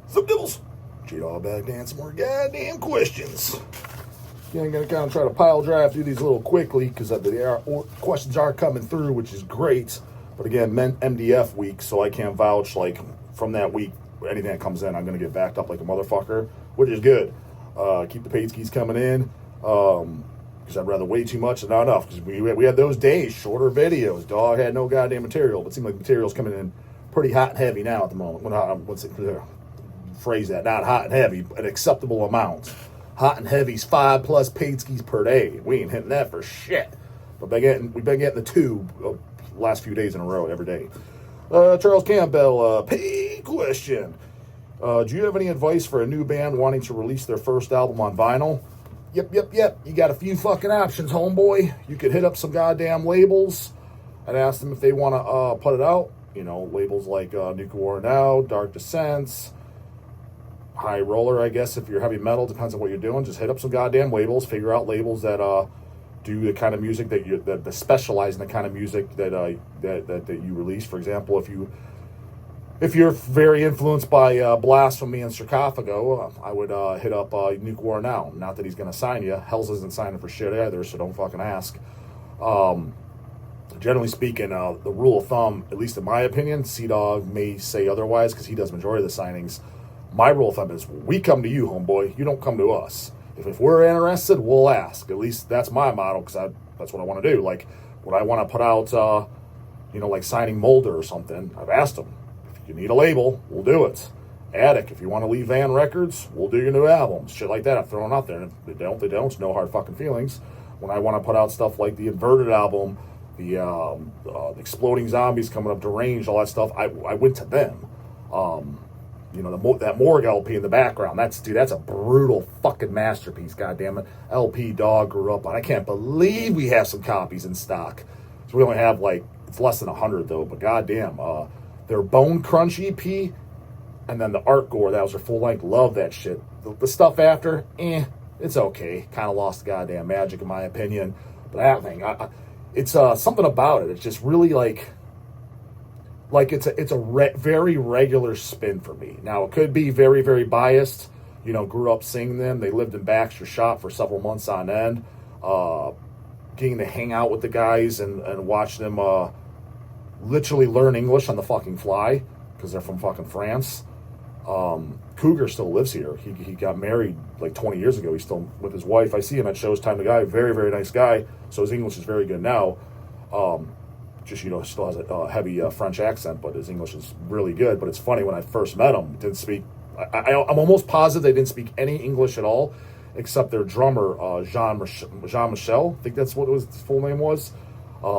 Some Dibbles. J-Dawg back to answer more goddamn questions. Yeah, I'm going to kind of try to pile drive through these a little quickly because the questions are coming through, which is great. But again, MDF week, so I can't vouch, like, from that week, anything that comes in, I'm going to get backed up like a motherfucker, which is good. Keep the paid skis coming in, because I'd rather way too much than not enough. Because we had those days, shorter videos. DAWG had no goddamn material, but it seemed like material's coming in pretty hot and heavy now at the moment. Phrase that, not hot and heavy, an acceptable amount. Hot and heavy's 5+ paid skis per day. We ain't hitting that for shit. But we've been getting the 2 last few days in a row every day. Charles Campbell, paid question. Do you have any advice for a new band wanting to release their first album on vinyl? Yep. You got a few fucking options, homeboy. You could hit up some goddamn labels and ask them if they want to put it out. You know, labels like Nuclear War Now, Dark Descents, High Roller, I guess, if you're heavy metal, depends on what you're doing. Just hit up some goddamn labels, figure out labels that do the kind of music that specialize in the kind of music that you release. For example, if you're very influenced by Blasphemy and Sarcophago, I would hit up Nuclear War Now. Not that he's going to sign you. Hells isn't signing for shit either, so don't fucking ask. Generally speaking, the rule of thumb, at least in my opinion, C-Dawg may say otherwise because he does majority of the signings. My rule of thumb is we come to you, homeboy. You don't come to us. If we're interested, we'll ask. At least that's my motto because that's what I want to do. Like when I want to put out, like signing Mulder or something, I've asked them. If you need a label, we'll do it. Attic, if you want to leave Van Records, we'll do your new albums. Shit like that, I'm throwing out there. And if they don't, it's no hard fucking feelings. When I want to put out stuff like the Inverted album, the Exploding Zombies coming up, Deranged, all that stuff, I went to them. That Morgue LP in the background, that's a brutal fucking masterpiece, goddammit. LP DAWG grew up on. I can't believe we have some copies in stock. So we only have it's less than 100 though, but goddamn, their Bone Crunch EP, and then the Art Gore, that was their full length, love that shit. The stuff after, it's okay. Kind of lost the goddamn magic in my opinion. But that thing, it's something about it. It's just really like it's a very regular spin for me. Now, it could be very, very biased. Grew up singing them. They lived in Baxter Shop for several months on end. Getting to hang out with the guys and watch them literally learn English on the fucking fly because they're from fucking France. Cougar still lives here. He got married 20 years ago. He's still with his wife. I see him at shows time. The guy, very, very nice guy. So his English is very good now. Still has a heavy French accent, but his English is really good. But it's funny, when I first met him, didn't speak. I'm almost positive they didn't speak any English at all, except their drummer, Jean Michel. I think that's what his full name was.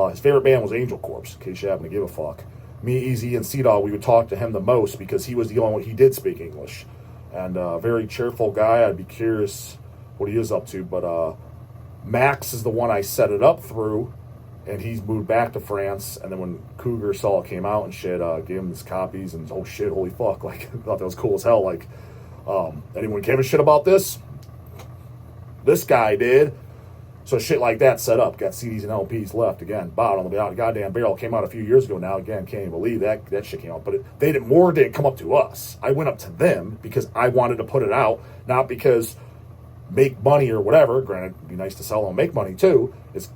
His favorite band was Angel Corpse, in case you happen to give a fuck. Me, Easy, and C-Dawg, we would talk to him the most because he was the only one he did speak English. And very cheerful guy. I'd be curious what he is up to. But Max is the one I set it up through. And he's moved back to France, and then when Cougar saw it came out and shit, gave him his copies, and oh shit, holy fuck, thought that was cool as hell. Anyone give a shit about this? This guy did. So shit like that set up, got CDs and LPs left again. Bottom of the goddamn barrel, came out a few years ago now. Again, can't even believe that shit came out. But Morgue didn't come up to us. I went up to them because I wanted to put it out, not because make money or whatever. Granted, it'd be nice to sell and make money too.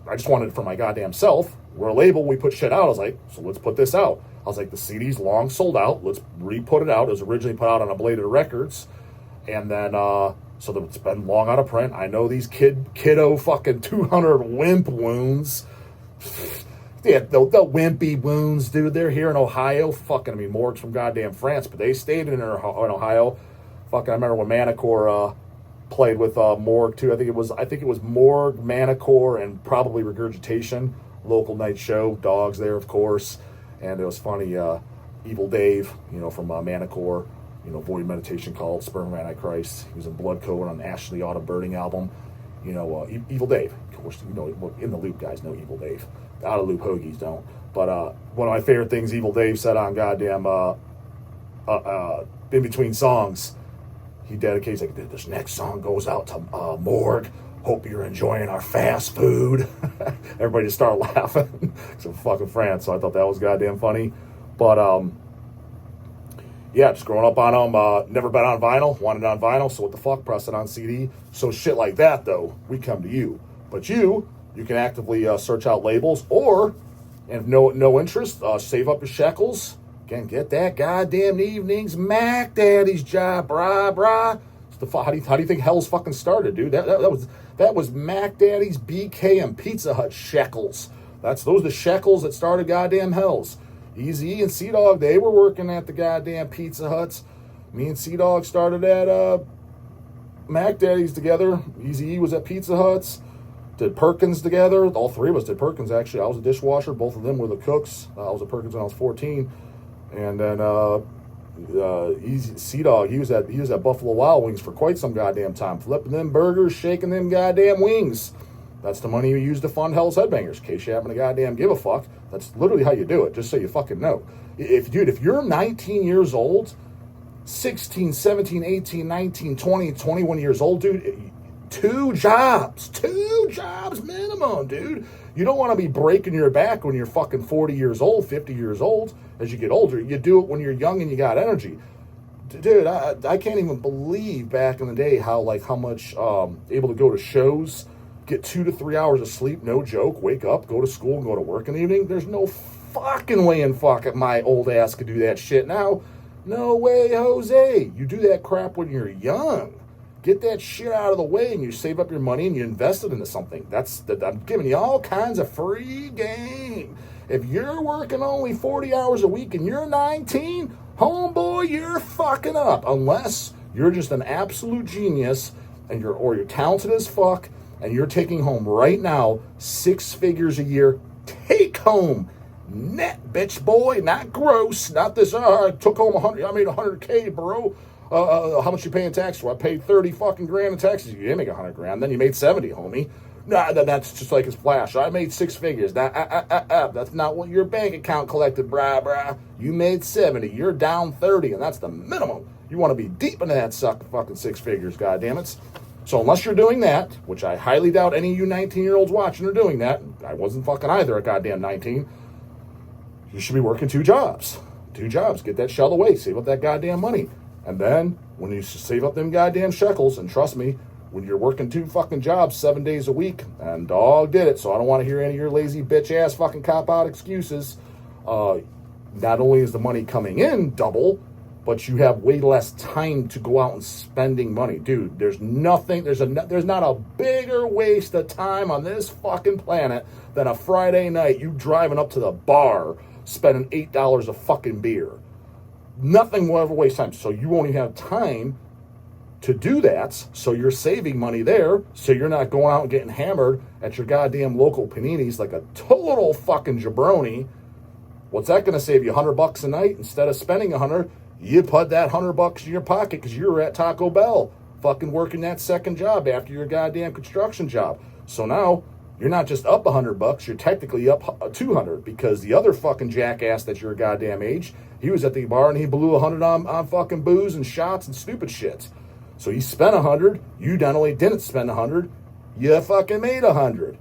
I just wanted it for my goddamn self. We're a label, we put shit out. I was like, so let's put this out. I was like, the CD's long sold out. Let's re-put it out. It was originally put out on Ablated Records. And then, so it's been long out of print. I know these kiddo fucking 200 wimp wounds. Yeah, the wimpy wounds, dude. They're here in Ohio. Morgue's from goddamn France, but they stayed in Ohio. I remember when Manicore, played with Morgue too. I think it was Morgue, Manicore, and probably Regurgitation. Local night show. DAWG's there, of course. And it was funny. Evil Dave, from Manicore. Void Meditation Cult, Sperm of Antichrist. He was in Blood Code on the Ashley Autumn Birding album. Evil Dave. Of course, in the loop guys know Evil Dave. The out of loop hoagies don't. But one of my favorite things Evil Dave said on goddamn in between songs. He dedicates, this next song goes out to Morgue. Hope you're enjoying our fast food. Everybody just started laughing. It's in fucking France, so I thought that was goddamn funny. But, yeah, just growing up on them. Never been on vinyl, wanted it on vinyl, so what the fuck, press it on CD. So shit like that, though, we come to you. But you can actively search out labels, or, and if no interest, save up your shekels. Again, get that goddamn evening's Mac Daddy's job, brah. How do you think Hell's fucking started, dude? That was Mac Daddy's, BK, and Pizza Hut shekels. Those are the shekels that started goddamn Hell's. Eazy-E and Sea-Dog, they were working at the goddamn Pizza Huts. Me and Sea-Dog started at Mac Daddy's together. Eazy-E was at Pizza Huts. Did Perkins together. All three of us did Perkins, actually. I was a dishwasher. Both of them were the cooks. I was at Perkins when I was 14. And then Sea-Dog, he was at Buffalo Wild Wings for quite some goddamn time. Flipping them burgers, shaking them goddamn wings. That's the money you use to fund Hell's Headbangers. In case you happen to goddamn give a fuck. That's literally how you do it, just so you fucking know. If you're 19 years old, 16, 17, 18, 19, 20, 21 years old, dude, two jobs minimum, dude. You don't want to be breaking your back when you're fucking 40 years old, 50 years old. As you get older, you do it when you're young and you got energy. Dude, I can't even believe back in the day how much able to go to shows, get 2 to 3 hours of sleep, no joke, wake up, go to school, and go to work in the evening. There's no fucking way in fuck my old ass could do that shit now. No way, Jose. You do that crap when you're young. Get that shit out of the way, and you save up your money and you invest it into something. I'm giving you all kinds of free game. If you're working only 40 hours a week and you're 19, homeboy, you're fucking up. Unless you're just an absolute genius and you're talented as fuck, and you're taking home right now 6 figures a year. Take home net, bitch boy, not gross. Not this. I took home 100. I made 100K, bro. How much you paying tax for? I paid 30 fucking grand in taxes. You didn't make 100 grand. Then you made 70, homie. Nah, that's just like his flash. I made 6 figures. That's not what your bank account collected, brah. You made 70. You're down 30, and that's the minimum. You want to be deep into that fucking 6 figures, goddammit. So unless you're doing that, which I highly doubt any of you 19-year-olds watching are doing that, I wasn't fucking either at goddamn 19, you should be working 2 jobs. 2 jobs. Get that shell away. Save up that goddamn money. And then, when you save up them goddamn shekels, and trust me, when you're working 2 fucking jobs 7 days a week, and DAWG did it, so I don't want to hear any of your lazy bitch-ass fucking cop-out excuses, not only is the money coming in double, but you have way less time to go out and spending money. Dude, there's not a bigger waste of time on this fucking planet than a Friday night you driving up to the bar spending $8 a fucking beer. Nothing will ever waste time. So you won't even have time to do that. So you're saving money there. So you're not going out and getting hammered at your goddamn local paninis like a total fucking jabroni. What's that going to save you? $100 a night instead of spending $100? You put that $100 in your pocket because you were at Taco Bell fucking working that second job after your goddamn construction job. So now you're not just up $100, you're technically up 200 because the other fucking jackass that's your goddamn age, he was at the bar and he blew 100 on fucking booze and shots and stupid shit. So he spent 100. You not only didn't spend 100, you fucking made 100.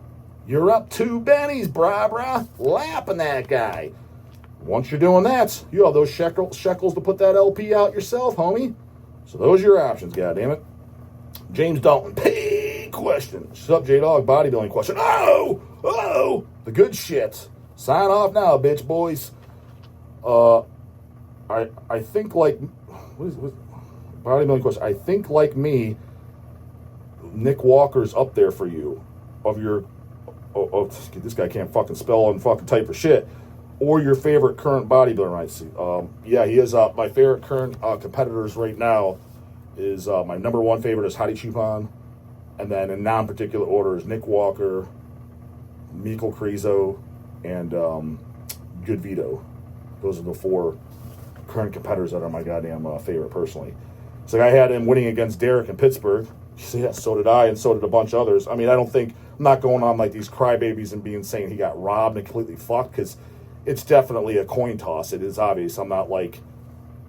You're up 2 bennies, brah, lapping that guy. Once you're doing that, you have those shekels to put that LP out yourself, homie. So those are your options, goddammit. James Dalton, big question. What's up, J-Dog? Bodybuilding question. Oh, the good shit. Sign off now, bitch boys. I think like, what bodybuilding question? I think like me, Nick Walker's up there for you. This guy can't fucking spell and fucking type for shit. Or your favorite current bodybuilder, I see. Yeah, he is. My favorite current competitors right now is my number 1 favorite is Hadi Chupon, and then in non-particular order is Nick Walker, Mikkel Krizo, and Good Vito. Those are the 4 current competitors that are my goddamn favorite personally. So I had him winning against Derek in Pittsburgh. Yeah, so did I, and so did a bunch of others. I mean, I'm not going on like these crybabies and saying he got robbed and completely fucked, because it's definitely a coin toss. It is obvious. I'm not like,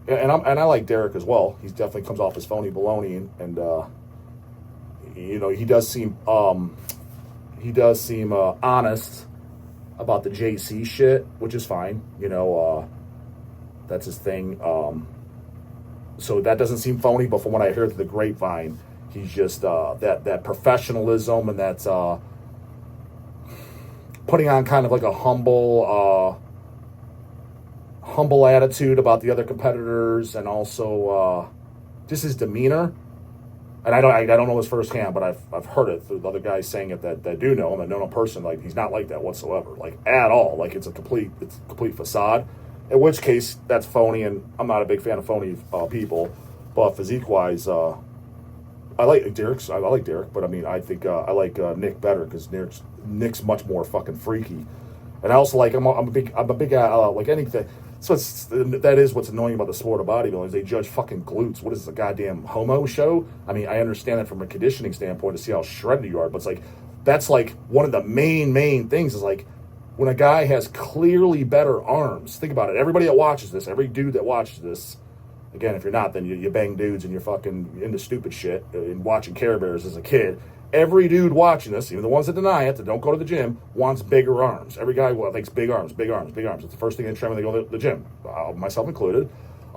and I like Derek as well. He definitely comes off as phony baloney, and he does seem honest about the JC shit, which is fine. That's his thing. So that doesn't seem phony, but from what I hear through the grapevine, he's just that professionalism and that putting on kind of like a humble attitude about the other competitors, and also just his demeanor. And I don't know this firsthand, but I've heard it through the other guys saying it that do know him and know him in person. Like, he's not like that whatsoever, like at all. Like, it's a complete facade. In which case, that's phony, and I'm not a big fan of phony people. But physique-wise, I like Derek's. I like Derek, but I mean, I think I like Nick better, because Nick's much more fucking freaky. And I also like I'm a big like anything. So that is what's annoying about the sport of bodybuilding, is they judge fucking glutes. What is this, a goddamn homo show? I mean, I understand it from a conditioning standpoint to see how shredded you are, but it's like, that's like one of the main things is like, when a guy has clearly better arms. Think about it. Everybody that watches this, every dude that watches this, again, if you're not, then you bang dudes and you're fucking into stupid shit and watching Care Bears as a kid. Every dude watching this, even the ones that deny it, that don't go to the gym, wants bigger arms. Every guy thinks big arms. It's the first thing they train when they go to the gym, myself included.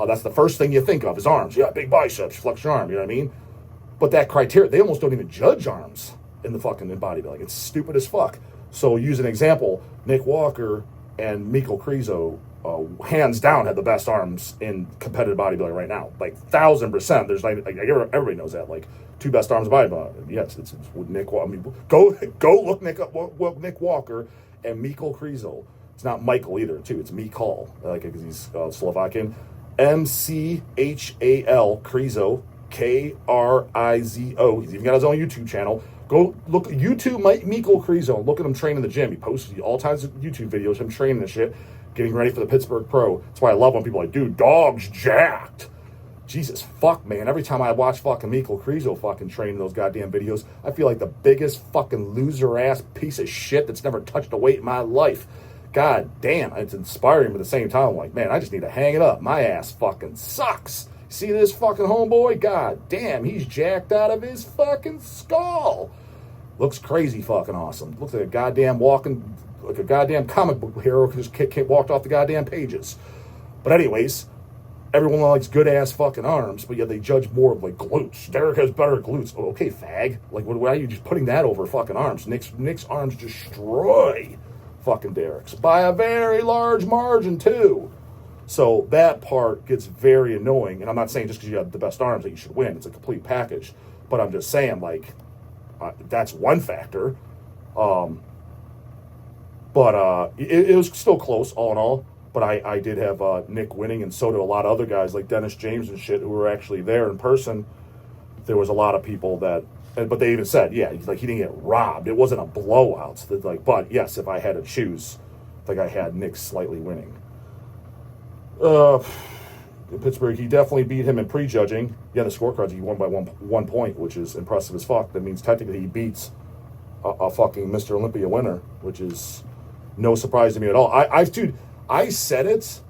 That's the first thing you think of is arms. Yeah, big biceps, flex your arm, you know what I mean? But that criteria, they almost don't even judge arms in bodybuilding. It's stupid as fuck. So use an example, Nick Walker and Mikko Krizo, hands down, have the best arms in competitive bodybuilding right now. Like 1,000%. There's like everybody knows that. Like, two best arms in bodybuilding. Yes, it's with Nick Walker. I mean, go look Nick Walker and Mikko Krizo. It's not Michael either, too. It's Mikal, like, because he's Slovakian. Mchal Krizo, Krizo. He's even got his own YouTube channel. Go look YouTube Mikko Krizo. Look at him train in the gym. He posts all kinds of YouTube videos, him training and shit, getting ready for the Pittsburgh Pro. That's why I love when people are like, dude, DAWG's jacked. Jesus fuck, man. Every time I watch fucking Mikko Krizo fucking training those goddamn videos, I feel like the biggest fucking loser-ass piece of shit that's never touched a weight in my life. God damn, it's inspiring, but at the same time, I'm like, man, I just need to hang it up. My ass fucking sucks. See this fucking homeboy? God damn, he's jacked out of his fucking skull. Looks crazy fucking awesome. Looks like a goddamn comic book hero who just walked off the goddamn pages. But anyways, everyone likes good-ass fucking arms, but yet they judge more of, like, glutes. Derek has better glutes. Oh, okay, fag. Like, why are you just putting that over fucking arms? Nick's arms destroy fucking Derek's by a very large margin, too. So that part gets very annoying. And I'm not saying just because you have the best arms that you should win. It's a complete package. But I'm just saying, like, that's one factor. But it was still close, all in all. But I did have Nick winning, and so did a lot of other guys like Dennis James and shit who were actually there in person. There was a lot of people that, but they even said, yeah, like, he didn't get robbed. It wasn't a blowout. So like, but yes, if I had to choose, like, I had Nick slightly winning. Pittsburgh, he definitely beat him in prejudging. Yeah, the scorecards, he won by one point, which is impressive as fuck. That means technically he beats a fucking Mr. Olympia winner, which is no surprise to me at all. I said it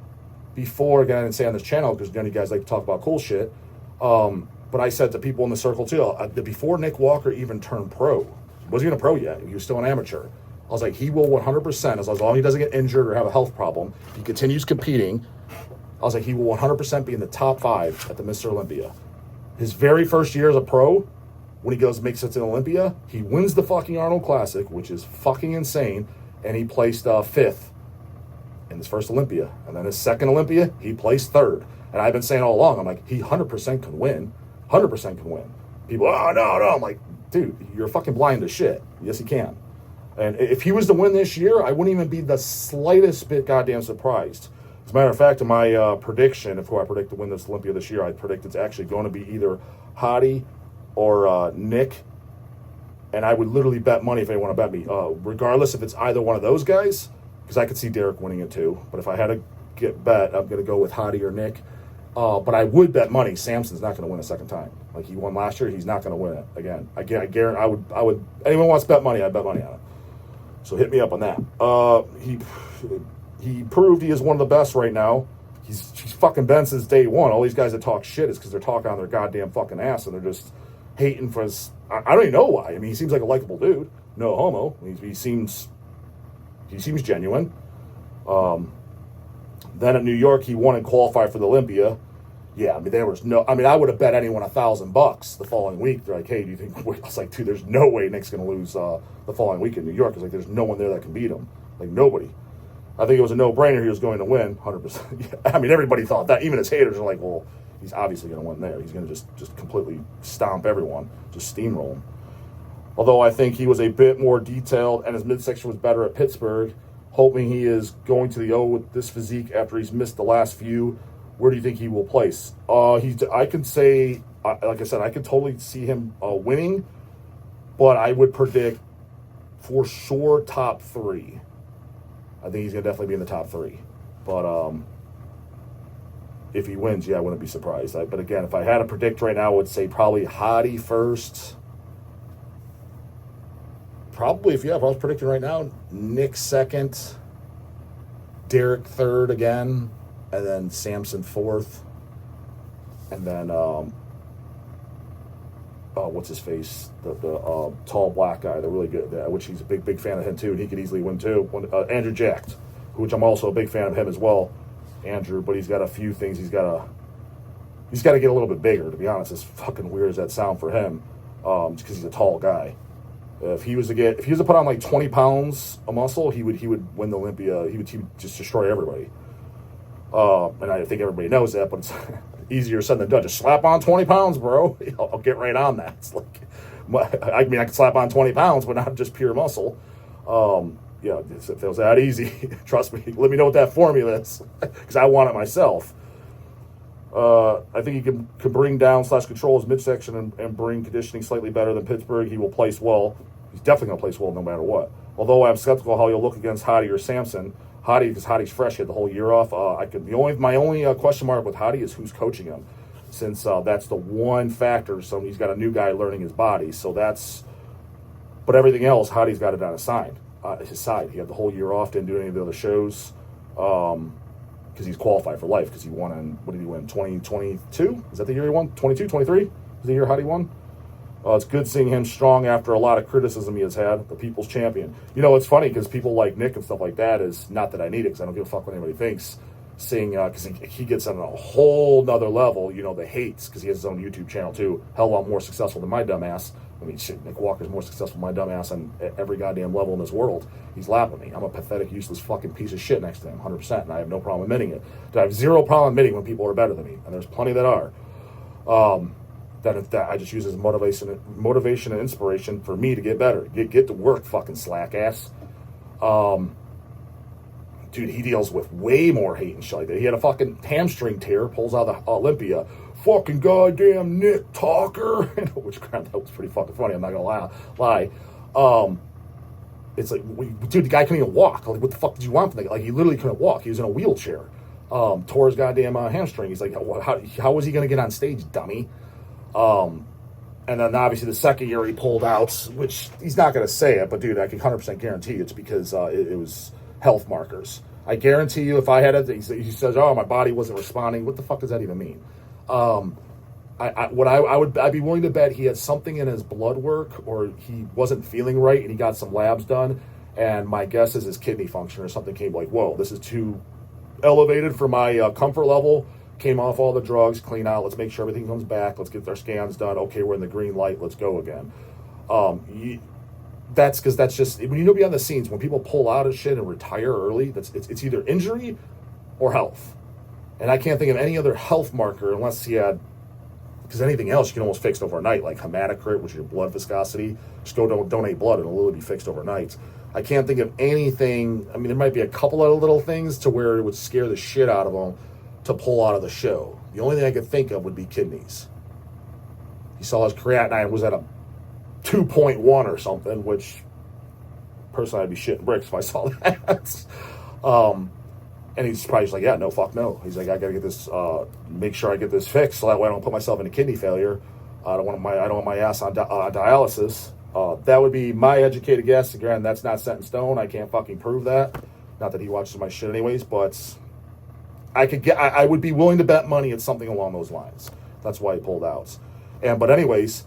before, again, I didn't say on this channel because you guys like to talk about cool shit. But I said to people in the circle too, before Nick Walker even turned pro, he wasn't even a pro yet. He was still an amateur. I was like, he will 100%, as long as he doesn't get injured or have a health problem, he continues competing. I was like, he will 100% be in the top 5 at the Mr. Olympia. His very first year as a pro, when he goes makes it to Olympia, he wins the fucking Arnold Classic, which is fucking insane, and he placed 5th in his first Olympia. And then his second Olympia, he placed 3rd. And I've been saying all along, I'm like, he 100% can win. 100% can win. People, oh, no. I'm like, dude, you're fucking blind as shit. Yes, he can. And if he was to win this year, I wouldn't even be the slightest bit goddamn surprised. As a matter of fact, in my prediction, if I predict to win this Olympia this year, I predict it's actually going to be either Hottie or Nick. And I would literally bet money if anyone want to bet me. Regardless if it's either one of those guys, because I could see Derek winning it too. But if I had to bet, I'm going to go with Hottie or Nick. But I would bet money Samson's not going to win a second time. Like he won last year, he's not going to win it again. I guarantee. I would. Anyone wants to bet money, I'd bet money on it. So hit me up on that. He proved he is one of the best right now. He's fucking been since day one. All these guys that talk shit is because they're talking on their goddamn fucking ass and they're just hating for his. I don't even know why. I mean, he seems like a likable dude. No homo. He seems genuine. Then at New York, he won and qualified for the Olympia. Yeah, I mean, there was no. I mean, I would have bet anyone $1,000 the following week. They're like, "Hey, do you think?" I was like, "Dude, there's no way Nick's going to lose the following week in New York." It's like, there's no one there that can beat him. Like, nobody. I think it was a no-brainer. He was going to win, 100%. Yeah. I mean, everybody thought that. Even his haters are like, "Well, he's obviously going to win there. He's going to just completely stomp everyone, just steamroll him." Although I think he was a bit more detailed and his midsection was better at Pittsburgh. Hoping he is going to the O with this physique after he's missed the last few. Where do you think he will place? I can say, like I said, I could totally see him winning, but I would predict for sure top 3. I think he's going to definitely be in the top 3. But if he wins, yeah, I wouldn't be surprised. But again, if I had to predict right now, I would say probably Hottie first. Probably, if I was predicting right now, Nick second, Derek third again, and then Samson fourth, and then what's his face, the tall black guy, the really good, which he's a big fan of him too, and he could easily win too. Andrew Jacked, which I'm also a big fan of him as well, Andrew. But he's got a few things he's got to get a little bit bigger. To be honest, as fucking weird as that sound for him, because he's a tall guy. If he was to put on like 20 pounds of muscle, he would win the Olympia. He would just destroy everybody. And I think everybody knows that, but it's easier said than done. Just slap on 20 pounds, bro. I'll get right on that. It's like, I mean, I can slap on 20 pounds, but not just pure muscle. Yeah, if it was that easy, trust me. Let me know what that formula is, because I want it myself. I think he can bring down / control his midsection and bring conditioning slightly better than Pittsburgh. He will place well. He's definitely going to place well no matter what. Although I'm skeptical how he'll look against Hottie or Samson. Hottie, because Hottie's fresh, he had the whole year off. My only question mark with Hottie is who's coaching him, since that's the one factor. So he's got a new guy learning his body. So but everything else, Hottie's got it on his side. He had the whole year off, didn't do any of the other shows. Because he's qualified for life, because he won in, what did he win, 2022? Is that the year he won? 22, 23? Is the year Hottie won? It's good seeing him strong after a lot of criticism he has had, the people's champion. You know, it's funny, because people like Nick and stuff like that is, not that I need it, because I don't give a fuck what anybody thinks, because he gets on a whole nother level, the hates, because he has his own YouTube channel too, hell of a lot more successful than my dumbass. I mean, shit, Nick Walker's more successful than my dumbass on every goddamn level in this world. He's lapping me. I'm a pathetic, useless fucking piece of shit next to him, 100%, and I have no problem admitting it. I have zero problem admitting when people are better than me, and there's plenty that are. That I just use as motivation and inspiration for me to get better. Get to work, fucking slack ass. Dude, he deals with way more hate and shit like that. He had a fucking hamstring tear, pulls out of the Olympia. Fucking goddamn Nick Talker. Which, crap, that was pretty fucking funny. I'm not gonna lie. It's like, dude, the guy couldn't even walk. Like, what the fuck did you want from the guy? Like, he literally couldn't walk. He was in a wheelchair. Tore his goddamn hamstring. He's like, how was he gonna get on stage, dummy? And then obviously the second year he pulled out, which he's not gonna say it, but dude, I can 100% guarantee it's because it was health markers. I guarantee you, if I had it, he says, "Oh, my body wasn't responding." What the fuck does that even mean? I'd be willing to bet he had something in his blood work, or he wasn't feeling right, and he got some labs done. And my guess is his kidney function or something came like, "Whoa, this is too elevated for my comfort level." Came off all the drugs, clean out. Let's make sure everything comes back. Let's get our scans done. Okay, we're in the green light. Let's go again. That's because that's just when behind the scenes, when people pull out of shit and retire early, it's either injury or health. And I can't think of any other health marker unless he had, because anything else you can almost fix overnight, like hematocrit, which is your blood viscosity. Just go donate blood and it'll literally be fixed overnight. I can't think of anything. I mean, there might be a couple of little things to where it would scare the shit out of him to pull out of the show. The only thing I could think of would be kidneys. He saw his creatinine was at a 2.1 or something, which personally I'd be shitting bricks if I saw that. And he's probably just like, yeah, no, fuck no. He's like, I gotta get this, make sure I get this fixed so that way I don't put myself into kidney failure. I don't want my ass on dialysis. That would be my educated guess. Again, that's not set in stone. I can't fucking prove that. Not that he watches my shit anyways, but I would be willing to bet money at something along those lines. That's why he pulled out. But anyways,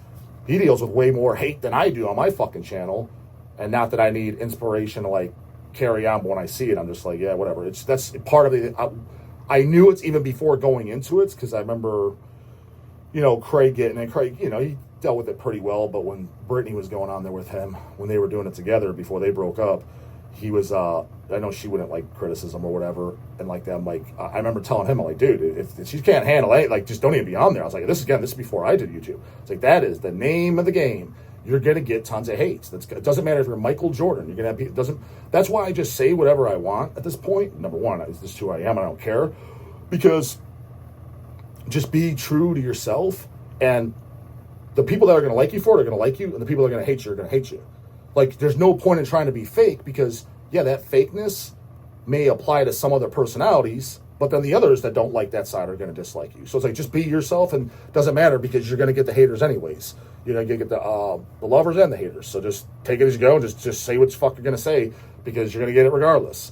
he deals with way more hate than I do on my fucking channel. And not that I need inspiration to like carry on, but when I see it, I'm just like, yeah, whatever. That's part of it. I knew it even before going into it, because I remember, Craig he dealt with it pretty well, but when Brittany was going on there with him, when they were doing it together before they broke up, he was, I know she wouldn't like criticism or whatever, and like that, I'm like, I remember telling him, I'm like, dude, if she can't handle it, like, just don't even be on there. I was like, this is before I did YouTube. It's like, that is the name of the game. You're going to get tons of hates. It doesn't matter if you're Michael Jordan. You're going to have, that's why I just say whatever I want at this point. Number one, this is who I am. I don't care, because just be true to yourself, and the people that are going to like you for it are going to like you, and the people that are going to hate you are going to hate you. Like, there's no point in trying to be fake, because, yeah, that fakeness may apply to some other personalities, but then the others that don't like that side are going to dislike you. So it's like, just be yourself, and it doesn't matter, because you're going to get the haters anyways. You're going to get the lovers and the haters. So just take it as you go, and just say what the fuck you're going to say, because you're going to get it regardless.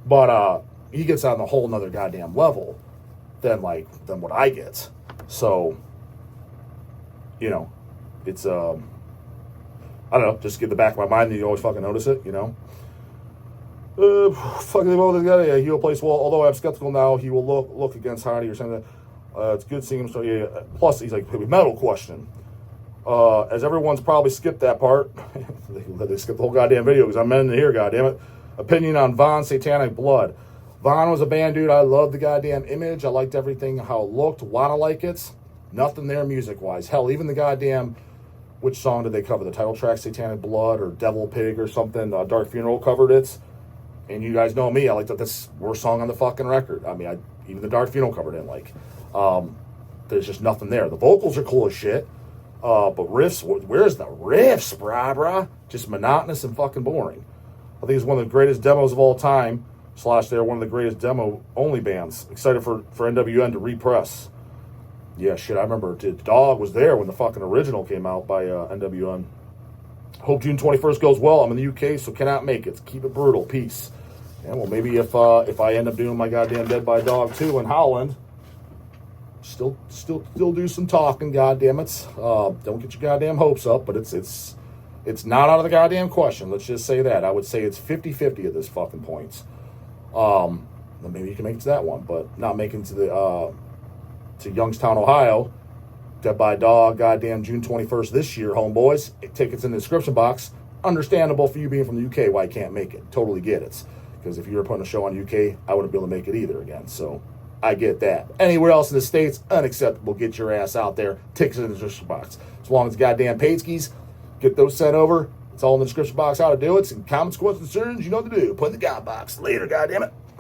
But he gets on a whole nother goddamn level than what I get. So, it's I don't know, just get the back of my mind, and you always fucking notice it, Fucking this guy, yeah, he will place well. Although I'm skeptical now, he will look against Hardy or something. It's good seeing him. So yeah. Plus, he's like, metal question. As everyone's probably skipped that part, they skipped the whole goddamn video because I'm in here. Goddamn it. Opinion on Von Satanic Blood. Von was a band, dude. I loved the goddamn image. I liked everything, how it looked. Wanna like it. Nothing there music wise. Hell, even the goddamn. Which song did they cover? The title track, Satanic Blood or Devil Pig or something? Dark Funeral covered it. And you guys know me. I like that this worst song on the fucking record. I mean, even the Dark Funeral cover didn't like. There's just nothing there. The vocals are cool as shit. But riffs, where's the riffs, brah? Just monotonous and fucking boring. I think it's one of the greatest demos of all time. / they're one of the greatest demo-only bands. Excited for NWN to repress. Yeah, shit, I remember DAWG was there when the fucking original came out by NWN. Hope June 21st goes well. I'm in the UK, so cannot make it. Keep it brutal. Peace. Yeah, well, maybe if I end up doing my goddamn Dead by Dog 2 in Holland, still do some talking, goddammit. Don't get your goddamn hopes up, but it's not out of the goddamn question. Let's just say that. I would say it's 50-50 at this fucking point. Then maybe you can make it to that one, but not making to the to Youngstown, Ohio. Dead by Dog, goddamn June 21st this year, homeboys. Tickets in the description box. Understandable for you being from the UK why you can't make it. Totally get it. Because if you were putting a show on UK, I wouldn't be able to make it either again. So I get that. Anywhere else in the States, unacceptable. Get your ass out there. Tickets in the description box. As long as goddamn paid skis, get those sent over. It's all in the description box how to do it. Some comments, questions, concerns, you know what to do. Put in the god box. Later, goddammit.